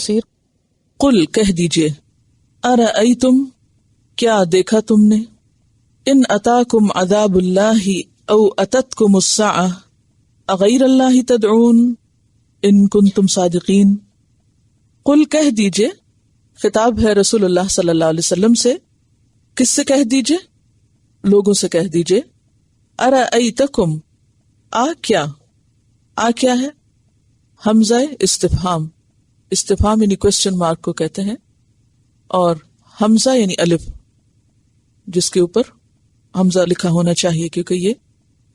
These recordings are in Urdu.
بصیر۔ قل کہہ دیجئے، ارأیتم کیا دیکھا تم نے، ان اتاکم عذاب اللہ او اتتکم الساعۃ اغیر اللہ تدعون ان کنتم صادقین۔ قل کہہ دیجئے، خطاب ہے رسول اللہ صلی اللہ علیہ وسلم سے، کس سے کہہ دیجئے؟ لوگوں سے کہہ دیجئے، ارأیتکم کیا ہے؟ حمزہ استفہام، استفہام یعنی کوسچن مارک کو کہتے ہیں، اور حمزہ یعنی الف جس کے اوپر حمزہ لکھا ہونا چاہیے کیونکہ یہ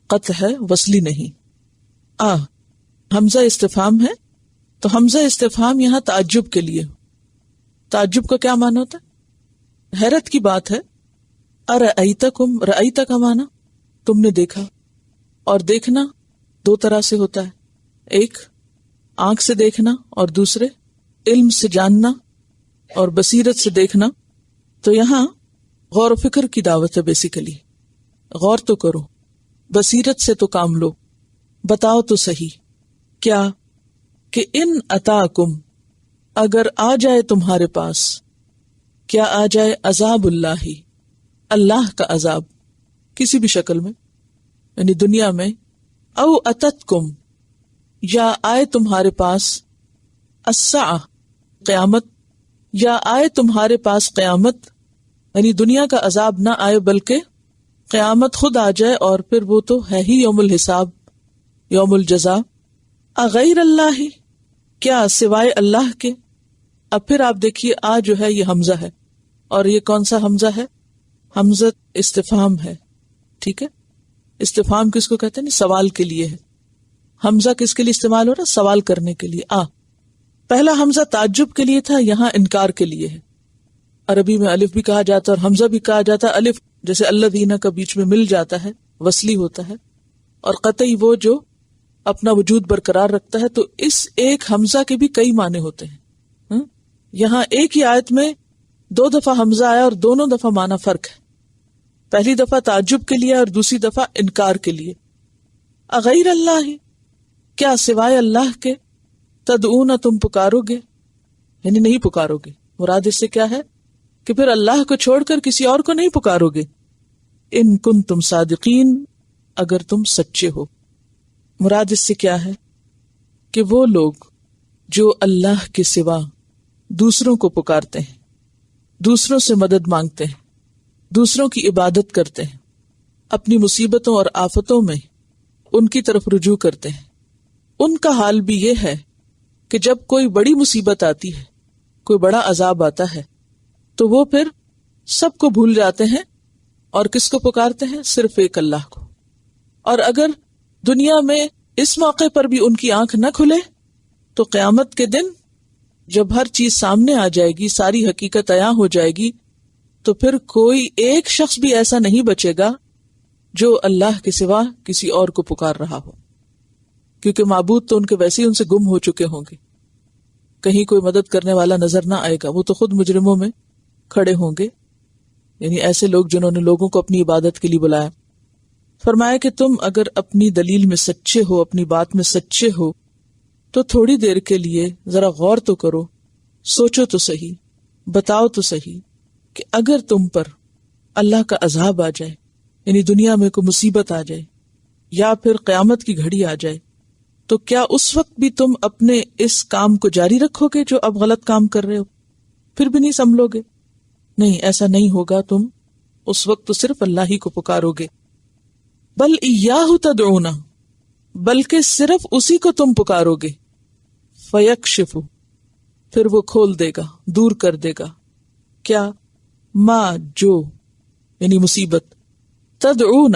قطع ہے، وصلی نہیں۔ حمزہ استفہام ہے، تو حمزہ استفہام یہاں تعجب کے لیے۔ تعجب کا کیا معنی ہوتا ہے؟ حیرت کی بات ہے۔ ارأیتکم، رأیت کا معنی تم نے دیکھا، اور دیکھنا دو طرح سے ہوتا ہے، ایک آنکھ سے دیکھنا اور دوسرے علم سے جاننا اور بصیرت سے دیکھنا۔ تو یہاں غور و فکر کی دعوت ہے، بیسیکلی غور تو کرو، بصیرت سے تو کام لو، بتاؤ تو صحیح کیا کہ ان اتاکم اگر آ جائے تمہارے پاس، کیا آ جائے؟ عذاب اللہ، اللہ کا عذاب کسی بھی شکل میں، یعنی دنیا میں، او اتتکم یا آئے تمہارے پاس، الساعہ قیامت، یا آئے تمہارے پاس قیامت، یعنی دنیا کا عذاب نہ آئے بلکہ قیامت خود آ جائے، اور پھر وہ تو ہے ہی یوم الحساب، یوم الجزا۔ اغیر اللہ کیا سوائے اللہ کے؟ اب پھر آپ دیکھیے جو ہے یہ حمزہ ہے، اور یہ کون سا حمزہ ہے؟ حمزہ استفہام ہے، ٹھیک ہے؟ استفہام کس کو کہتے ہیں؟ سوال کے لیے ہے۔ حمزہ کس کے لیے استعمال ہو رہا؟ سوال کرنے کے لیے۔ پہلا حمزہ تعجب کے لیے تھا، یہاں انکار کے لیے ہے۔ عربی میں الف بھی کہا جاتا ہے اور حمزہ بھی کہا جاتا ہے۔ الف جیسے الذین کا بیچ میں مل جاتا ہے، وصلی ہوتا ہے، اور قطعی وہ جو اپنا وجود برقرار رکھتا ہے۔ تو اس ایک حمزہ کے بھی کئی معنی ہوتے ہیں۔ یہاں ایک ہی آیت میں دو دفعہ حمزہ آیا اور دونوں دفعہ معنی فرق ہے۔ پہلی دفعہ تعجب کے لیے اور دوسری دفعہ انکار کے لیے۔ اغیر اللہ کیا سوائے اللہ کے، تدعون تم پکارو گے، یعنی نہیں پکارو گے۔ مراد اس سے کیا ہے کہ پھر اللہ کو چھوڑ کر کسی اور کو نہیں پکارو گے۔ ان کنتم صادقین اگر تم سچے ہو۔ مراد اس سے کیا ہے کہ وہ لوگ جو اللہ کے سوا دوسروں کو پکارتے ہیں، دوسروں سے مدد مانگتے ہیں، دوسروں کی عبادت کرتے ہیں، اپنی مصیبتوں اور آفتوں میں ان کی طرف رجوع کرتے ہیں، ان کا حال بھی یہ ہے کہ جب کوئی بڑی مصیبت آتی ہے، کوئی عذاب عذاب آتا ہے، تو وہ پھر سب کو بھول جاتے ہیں اور کس کو پکارتے ہیں؟ صرف ایک اللہ کو۔ اور اگر دنیا میں اس موقع پر بھی ان کی آنکھ نہ کھلے تو قیامت کے دن جب ہر چیز سامنے آ جائے گی، ساری حقیقت عیاں ہو جائے گی، تو پھر کوئی ایک شخص بھی ایسا نہیں بچے گا جو اللہ کے سوا کسی اور کو پکار رہا ہو، کیونکہ معبود تو ان کے ویسے ہی ان سے گم ہو چکے ہوں گے، کہیں کوئی مدد کرنے والا نظر نہ آئے گا، وہ تو خود مجرموں میں کھڑے ہوں گے، یعنی ایسے لوگ جنہوں نے لوگوں کو اپنی عبادت کے لیے بلایا۔ فرمایا کہ تم اگر اپنی دلیل میں سچے ہو، اپنی بات میں سچے ہو، تو تھوڑی دیر کے لیے ذرا غور تو کرو، سوچو تو صحیح، بتاؤ تو صحیح کہ اگر تم پر اللہ کا عذاب آ جائے، یعنی دنیا میں کوئی مصیبت آ جائے یا پھر قیامت کی گھڑی آ جائے، تو کیا اس وقت بھی تم اپنے اس کام کو جاری رکھو گے جو اب غلط کام کر رہے ہو؟ پھر بھی نہیں سنبھلو گے؟ نہیں، ایسا نہیں ہوگا، تم اس وقت تو صرف اللہ ہی کو پکارو گے۔ بل ایاہ تدعون، بلکہ صرف اسی کو تم پکارو گے۔ فیکشف، پھر وہ کھول دے گا، دور کر دے گا، کیا؟ ما جو، یعنی مصیبت، تدعون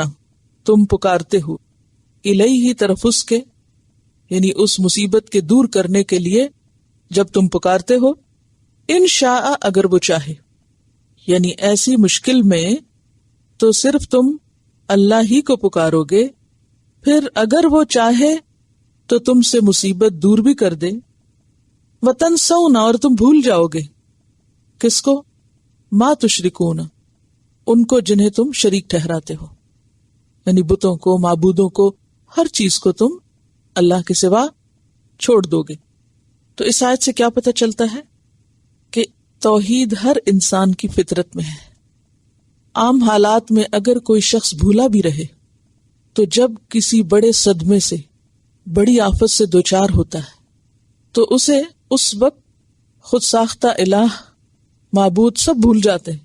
تم پکارتے ہو، الیہ طرف اس کے، یعنی اس مصیبت کے دور کرنے کے لیے جب تم پکارتے ہو، ان شاء اگر وہ چاہے، یعنی ایسی مشکل میں تو صرف تم اللہ ہی کو پکارو گے، پھر اگر وہ چاہے تو تم سے مصیبت دور بھی کر دے۔ وتنسون، اور تم بھول جاؤ گے، کس کو؟ ما تشرکون، ان کو جنہیں تم شریک ٹھہراتے ہو، یعنی بتوں کو، معبودوں کو، ہر چیز کو تم اللہ کے سوا چھوڑ دو گے۔ تو اس آیت سے کیا پتہ چلتا ہے کہ توحید ہر انسان کی فطرت میں ہے. عام حالات میں اگر کوئی شخص بھولا بھی رہے تو جب کسی بڑے صدمے سے، بڑی آفت سے دوچار ہوتا ہے تو اسے اس وقت خود ساختہ الہ، معبود سب بھول جاتے ہیں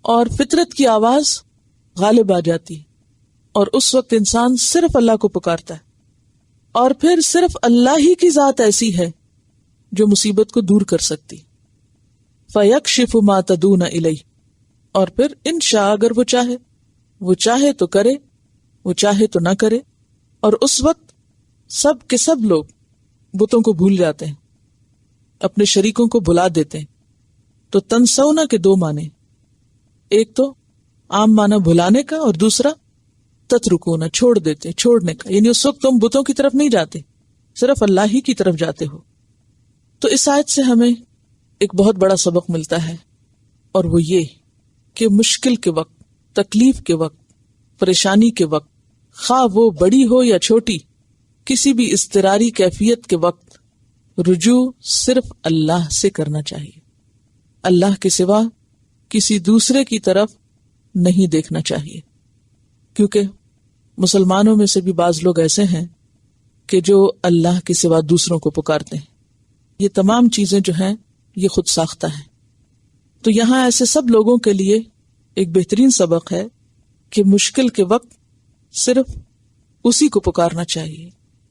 اور فطرت کی آواز غالب آ جاتی ہے، اور اس وقت انسان صرف اللہ کو پکارتا ہے، اور پھر صرف اللہ ہی کی ذات ایسی ہے جو مصیبت کو دور کر سکتی. فَيَكْشِفُ مَا تَدُونَ إِلَيْهِ، اور پھر انشاء اگر وہ چاہے تو کرے، وہ چاہے تو نہ کرے. اور اس وقت سب کے سب لوگ بتوں کو بھول جاتے ہیں، اپنے شریکوں کو بھلا دیتے ہیں. تو تنسونا کے دو معنی، ایک تو عام معنی بھلانے کا، اور دوسرا تترکونا چھوڑ دیتے، چھوڑنے کا، یعنی اس وقت تم بتوں کی طرف نہیں جاتے، صرف اللہ ہی کی طرف جاتے ہو. تو اس آیت سے ہمیں ایک بہت بڑا سبق ملتا ہے، اور وہ یہ کہ مشکل کے وقت، تکلیف کے وقت، پریشانی کے وقت، خواہ وہ بڑی ہو یا چھوٹی، کسی بھی اضطراری کیفیت کے وقت رجوع صرف اللہ سے کرنا چاہیے. اللہ کے سوا کسی دوسرے کی طرف نہیں دیکھنا چاہیے، کیونکہ مسلمانوں میں سے بھی بعض لوگ ایسے ہیں کہ جو اللہ کے سوا دوسروں کو پکارتے ہیں. یہ تمام چیزیں جو ہیں یہ خود ساختہ ہیں. تو یہاں ایسے سب لوگوں کے لیے ایک بہترین سبق ہے کہ مشکل کے وقت صرف اسی کو پکارنا چاہیے.